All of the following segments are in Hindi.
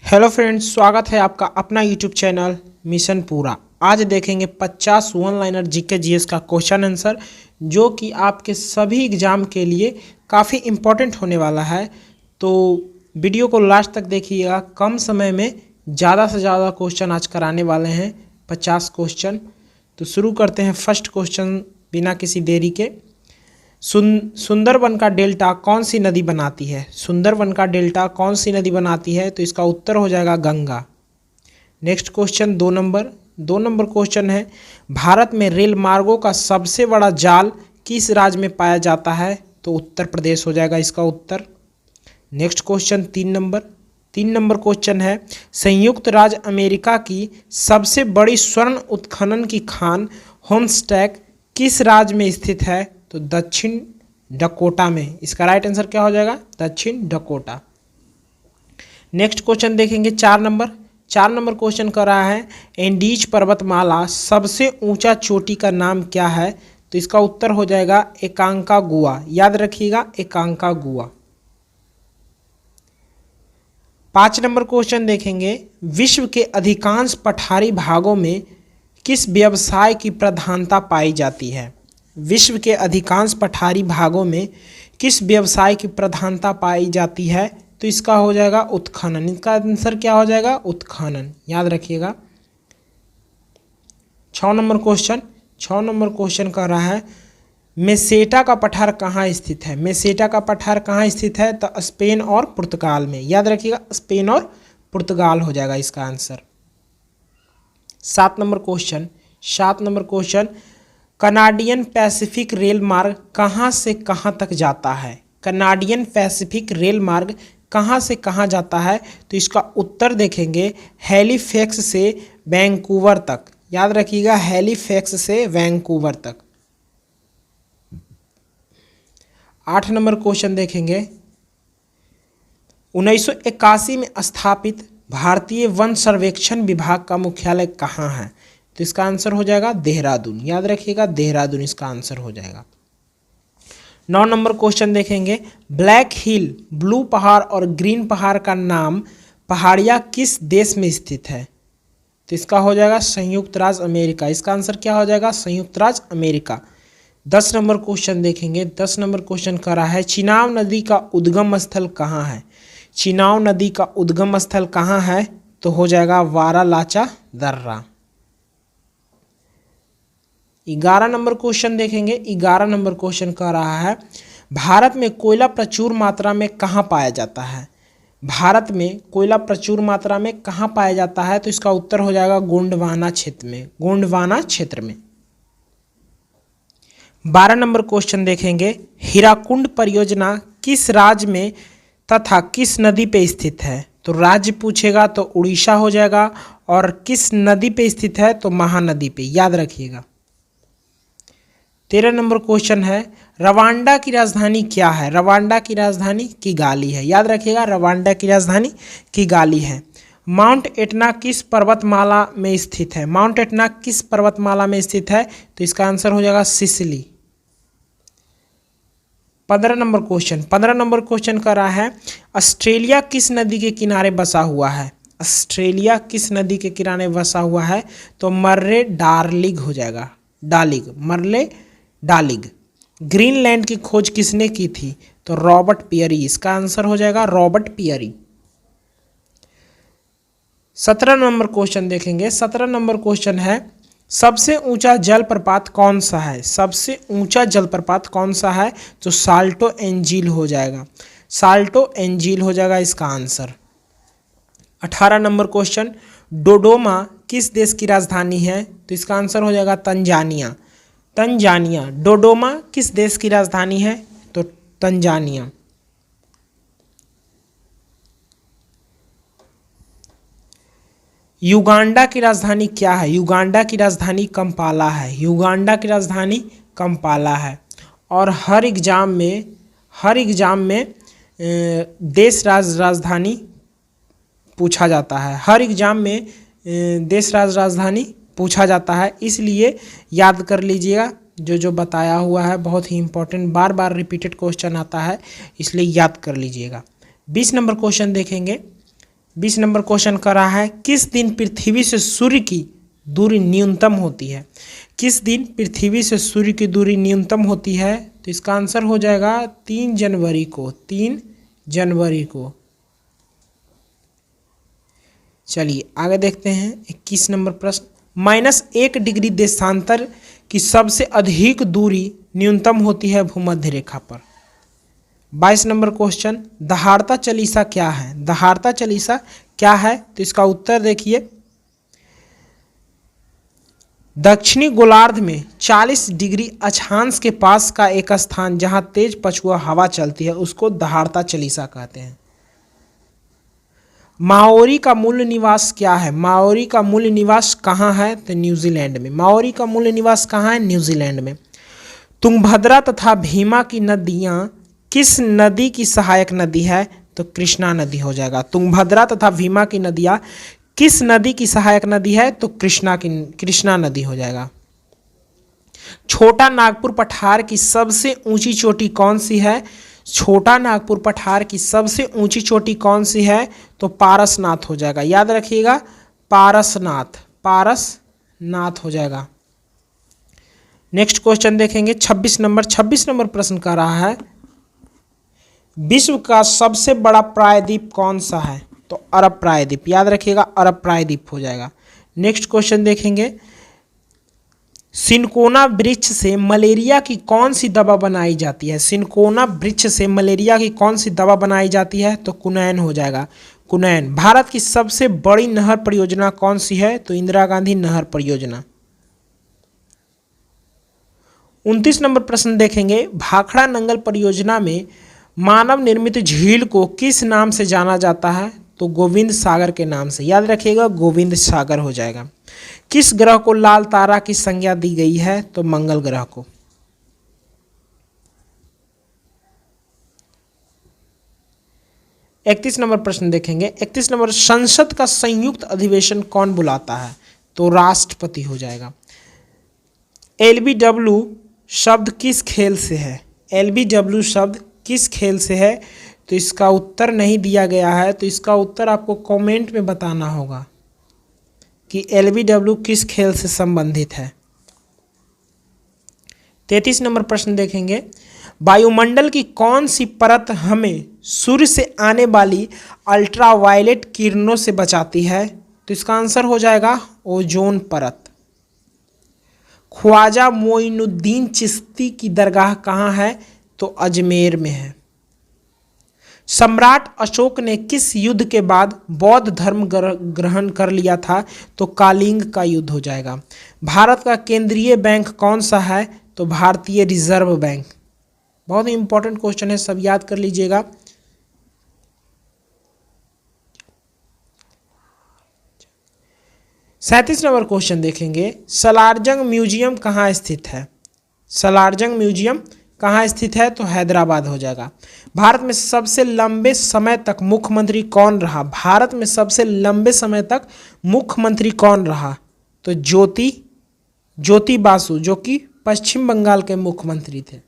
हेलो फ्रेंड्स, स्वागत है आपका अपना यूट्यूब चैनल मिशन पूरा। आज देखेंगे 50 वन लाइनर जीके जीएस का क्वेश्चन आंसर, जो कि आपके सभी एग्ज़ाम के लिए काफ़ी इम्पोर्टेंट होने वाला है। तो वीडियो को लास्ट तक देखिएगा। कम समय में ज़्यादा से ज़्यादा क्वेश्चन आज कराने वाले हैं, 50 क्वेश्चन। तो शुरू करते हैं फर्स्ट क्वेश्चन बिना किसी देरी के। सुंदरबन का डेल्टा कौन सी नदी बनाती है? सुंदरबन का डेल्टा कौन सी नदी बनाती है? तो इसका उत्तर हो जाएगा गंगा। नेक्स्ट क्वेश्चन दो नंबर क्वेश्चन है, भारत में रेल मार्गों का सबसे बड़ा जाल किस राज्य में पाया जाता है? तो उत्तर प्रदेश हो जाएगा इसका उत्तर। नेक्स्ट क्वेश्चन तीन नंबर क्वेश्चन है, संयुक्त राज्य अमेरिका की सबसे बड़ी स्वर्ण उत्खनन की खान होम्स्टैक किस राज्य में स्थित है? तो दक्षिण डकोटा में। इसका राइट आंसर क्या हो जाएगा? दक्षिण डकोटा। नेक्स्ट क्वेश्चन देखेंगे चार नंबर क्वेश्चन कर रहा है, एंडीज पर्वतमाला सबसे ऊंचा चोटी का नाम क्या है? तो इसका उत्तर हो जाएगा एकांकागुआ। याद रखिएगा, एकांकागुआ। 5 नंबर क्वेश्चन देखेंगे, विश्व के अधिकांश पठारी भागों में किस व्यवसाय की प्रधानता पाई जाती है? विश्व के अधिकांश पठारी भागों में किस व्यवसाय की प्रधानता पाई जाती है? तो इसका हो जाएगा उत्खनन। इसका आंसर क्या हो जाएगा? उत्खनन। याद रखिएगा। 6 नंबर क्वेश्चन कर रहा है, मेसेटा का पठार कहाँ स्थित है? मेसेटा का पठार कहाँ स्थित है? तो स्पेन और पुर्तगाल में। याद रखिएगा, स्पेन और पुर्तगाल हो जाएगा इसका answer. 7 number question, Canadian Pacific rail मार्ग कहाँ से कहाँ तक जाता है? कनाडियन पैसिफिक रेल मार्ग कहाँ से कहाँ जाता है? तो इसका उत्तर देखेंगे हैलीफैक्स से वैंकूवर तक। याद रखिएगा, हैलीफैक्स से वैंकूवर तक। 8 नंबर क्वेश्चन देखेंगे, 1981 में स्थापित भारतीय वन सर्वेक्षण विभाग का मुख्यालय कहाँ है? तो इसका आंसर हो जाएगा देहरादून। याद रखिएगा, देहरादून इसका आंसर हो जाएगा। 9 नंबर क्वेश्चन देखेंगे, ब्लैक हिल, ब्लू पहाड़ और ग्रीन पहाड़ का नाम पहाड़ियाँ किस देश में स्थित है? तो इसका हो जाएगा संयुक्त राज्य अमेरिका। इसका आंसर क्या हो जाएगा? संयुक्त राज्य अमेरिका। 10 नंबर क्वेश्चन देखेंगे। 10 नंबर क्वेश्चन कर रहा है, चिनाब नदी का उद्गम स्थल कहाँ है? चिनाब नदी का उद्गम स्थल कहाँ है? तो हो जाएगा वारालाचा दर्रा। 11 नंबर क्वेश्चन देखेंगे। 11 नंबर क्वेश्चन कह रहा है, भारत में कोयला प्रचुर मात्रा में कहाँ पाया जाता है? भारत में कोयला प्रचुर मात्रा में कहाँ पाया जाता है? तो इसका उत्तर हो जाएगा गोंडवाना क्षेत्र में। गोंडवाना क्षेत्र में। 12 नंबर क्वेश्चन देखेंगे, हीराकुंड परियोजना किस राज्य में तथा किस नदी पे स्थित है? तो राज्य पूछेगा तो उड़ीसा हो जाएगा, और किस नदी पे स्थित है? तो महानदी पे। याद रखिएगा। 13 नंबर क्वेश्चन है, रवांडा की राजधानी क्या है? रवांडा की राजधानी किगाली है। याद रखिएगा, रवांडा की राजधानी किगाली है। माउंट एटना किस पर्वतमाला में स्थित है? माउंट एटना किस पर्वतमाला में स्थित है? तो इसका आंसर हो जाएगा सिसिली। 15 नंबर क्वेश्चन कर रहा है, ऑस्ट्रेलिया किस नदी के किनारे बसा हुआ है? ऑस्ट्रेलिया किस नदी के किनारे बसा हुआ है? तो मर्रे डार्लिग हो जाएगा। मर्ले डार्लिग। ग्रीनलैंड की खोज किसने की थी? तो रॉबर्ट पियरी। इसका आंसर हो जाएगा रॉबर्ट पियरी। 17 नंबर क्वेश्चन देखेंगे। 17 नंबर क्वेश्चन है, सबसे ऊंचा जलप्रपात कौन सा है? सबसे ऊंचा जलप्रपात कौन सा है? तो साल्टो एंजिल हो जाएगा। साल्टो एंजिल हो जाएगा इसका आंसर। 18 नंबर क्वेश्चन, डोडोमा किस देश की राजधानी है? तो इसका आंसर हो जाएगा तंजानिया। डोडोमा किस देश की राजधानी है? तो तंजानिया। युगांडा की राजधानी क्या है? युगांडा की राजधानी कंपाला है। युगांडा की राजधानी कंपाला है। और हर एग्जाम में देश राजधानी पूछा जाता है। हर एग्जाम में देश राजधानी पूछा जाता है, इसलिए याद कर लीजिएगा। जो बताया हुआ है बहुत ही इंपॉर्टेंट, बार बार रिपीटेड क्वेश्चन आता है, इसलिए याद कर लीजिएगा। 20 नंबर क्वेश्चन देखेंगे। 20 नंबर क्वेश्चन कर रहा है, किस दिन पृथ्वी से सूर्य की दूरी न्यूनतम होती है? किस दिन पृथ्वी से सूर्य की दूरी न्यूनतम होती है? तो इसका आंसर हो जाएगा 3 जनवरी को। 3 जनवरी को। चलिए आगे देखते हैं 21 नंबर प्रश्न, -1 डिग्री देशांतर की सबसे अधिक दूरी न्यूनतम होती है भूमध्य रेखा पर। 22 नंबर क्वेश्चन, दहाड़ता चालीसा क्या है? दहाड़ता चालीसा क्या है? तो इसका उत्तर देखिए, दक्षिणी गोलार्ध में 40 डिग्री अक्षांश के पास का एक स्थान जहां तेज पछुआ हवा चलती है उसको दहाड़ता चालीसा कहते हैं। माओरी का मूल निवास क्या है? माओरी का मूल निवास कहाँ है? तो न्यूजीलैंड में। माओरी का मूल निवास कहाँ है? न्यूजीलैंड में। तुंगभद्रा तथा भीमा की नदियाँ किस नदी की सहायक नदी है? तो कृष्णा नदी हो जाएगा। तुंगभद्रा तथा भीमा की नदियाँ किस नदी की सहायक नदी है? तो कृष्णा नदी हो जाएगा। छोटा नागपुर पठार की सबसे ऊंची चोटी कौन सी है? छोटा नागपुर पठार की सबसे ऊंची चोटी कौन सी है? तो पारसनाथ हो जाएगा। याद रखिएगा, पारसनाथ, पारसनाथ हो जाएगा। नेक्स्ट क्वेश्चन देखेंगे 26 नंबर प्रश्न का रहा है, विश्व का सबसे बड़ा प्रायद्वीप कौन सा है? तो अरब प्रायद्वीप। याद रखिएगा, अरब प्रायद्वीप हो जाएगा। नेक्स्ट क्वेश्चन देखेंगे, सिनकोना वृक्ष से मलेरिया की कौन सी दवा बनाई जाती है? सिनकोना वृक्ष से मलेरिया की कौन सी दवा बनाई जाती है? तो कुनैन हो जाएगा, कुनैन। भारत की सबसे बड़ी नहर परियोजना कौन सी है? तो इंदिरा गांधी नहर परियोजना। 29 नंबर प्रश्न देखेंगे, भाखड़ा नंगल परियोजना में मानव निर्मित झील को किस नाम से जाना जाता है? तो गोविंद सागर के नाम से। याद रखिएगा, गोविंद सागर हो जाएगा। किस ग्रह को लाल तारा की संज्ञा दी गई है? तो मंगल ग्रह को। इकतीस नंबर प्रश्न देखेंगे, 31 नंबर, संसद का संयुक्त अधिवेशन कौन बुलाता है? तो राष्ट्रपति हो जाएगा। LBW शब्द किस खेल से है? LBW शब्द किस खेल से है? तो इसका उत्तर नहीं दिया गया है, तो इसका उत्तर आपको कमेंट में बताना होगा कि LBW किस खेल से संबंधित है। 33 नंबर प्रश्न देखेंगे, वायुमंडल की कौन सी परत हमें सूर्य से आने वाली अल्ट्रावायलेट किरणों से बचाती है? तो इसका आंसर हो जाएगा ओजोन परत। ख्वाजा मोइनुद्दीन चिश्ती की दरगाह कहाँ है? तो अजमेर में है। सम्राट अशोक ने किस युद्ध के बाद बौद्ध धर्म ग्रहण कर लिया था? तो कालिंग का युद्ध हो जाएगा। भारत का केंद्रीय बैंक कौन सा है? तो भारतीय रिजर्व बैंक। बहुत ही इंपॉर्टेंट क्वेश्चन है, सब याद कर लीजिएगा। सैंतीस नंबर क्वेश्चन देखेंगे, सलारजंग म्यूजियम कहाँ स्थित है? सलारजंग म्यूजियम कहाँ स्थित है? तो हैदराबाद हो जाएगा। भारत में सबसे लंबे समय तक मुख्यमंत्री कौन रहा? भारत में सबसे लंबे समय तक मुख्यमंत्री कौन रहा? तो ज्योति बासु, जो कि पश्चिम बंगाल के मुख्यमंत्री थे।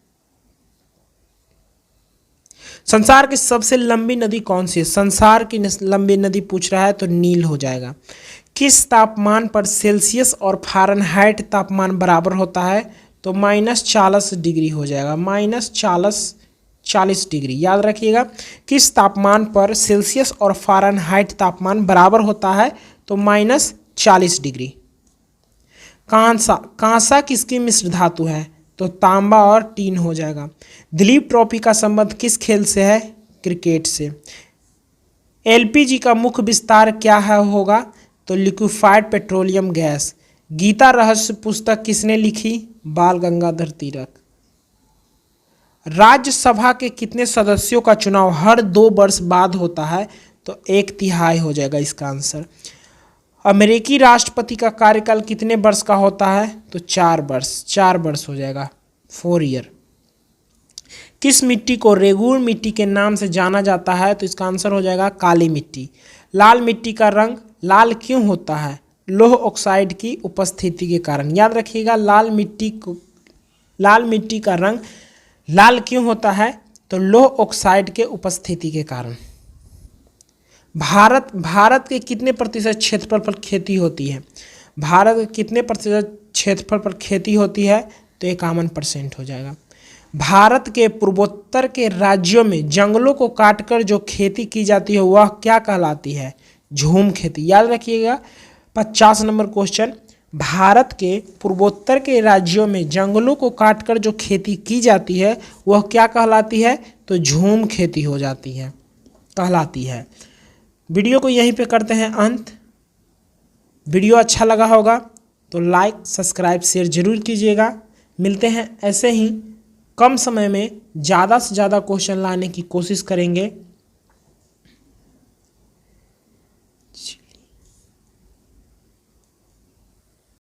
संसार की सबसे लंबी नदी कौन सी है? संसार की लंबी नदी पूछ रहा है तो नील हो जाएगा। किस तापमान पर सेल्सियस और फ़ारेनहाइट तापमान बराबर होता है? तो -40 डिग्री हो जाएगा, -40 डिग्री। याद रखिएगा, किस तापमान पर सेल्सियस और फ़ारेनहाइट तापमान बराबर होता है? तो -40 डिग्री। कांसा किसकी मिश्र धातु है? तो तांबा और टीन हो जाएगा। दिलीप ट्रॉफी का संबंध किस खेल से है? क्रिकेट से। LPG का मुख्य विस्तार क्या है होगा? तो लिक्विफाइड पेट्रोलियम गैस। गीता रहस्य पुस्तक किसने लिखी? बाल गंगाधर तिलक। राज्यसभा के कितने सदस्यों का चुनाव हर 2 वर्ष बाद होता है? तो 1/3 हो जाएगा इसका आंसर। अमेरिकी राष्ट्रपति का कार्यकाल कितने वर्ष का होता है? तो 4 वर्ष हो जाएगा, 4 ईयर। किस मिट्टी को रेगूर मिट्टी के नाम से जाना जाता है? तो इसका आंसर हो जाएगा काली मिट्टी। लाल मिट्टी का रंग लाल क्यों होता है? लौह ऑक्साइड की उपस्थिति के कारण। याद रखिएगा, लाल मिट्टी का रंग लाल क्यों होता है? तो लौह ऑक्साइड के उपस्थिति के कारण। भारत के कितने प्रतिशत क्षेत्रफल पर खेती होती है? भारत के कितने प्रतिशत क्षेत्रफल पर खेती होती है? तो 51% हो जाएगा। भारत के पूर्वोत्तर के राज्यों में जंगलों को काटकर जो खेती की जाती है वह क्या कहलाती है? झूम खेती। याद रखिएगा 50 नंबर क्वेश्चन, भारत के पूर्वोत्तर के राज्यों में जंगलों को काटकर जो खेती की जाती है वह क्या कहलाती है? तो झूम खेती हो जाती है, कहलाती है। वीडियो को यहीं पे करते हैं अंत। वीडियो अच्छा लगा होगा तो लाइक सब्सक्राइब शेयर जरूर कीजिएगा। मिलते हैं ऐसे ही कम समय में ज़्यादा से ज़्यादा क्वेश्चन लाने की कोशिश करेंगे।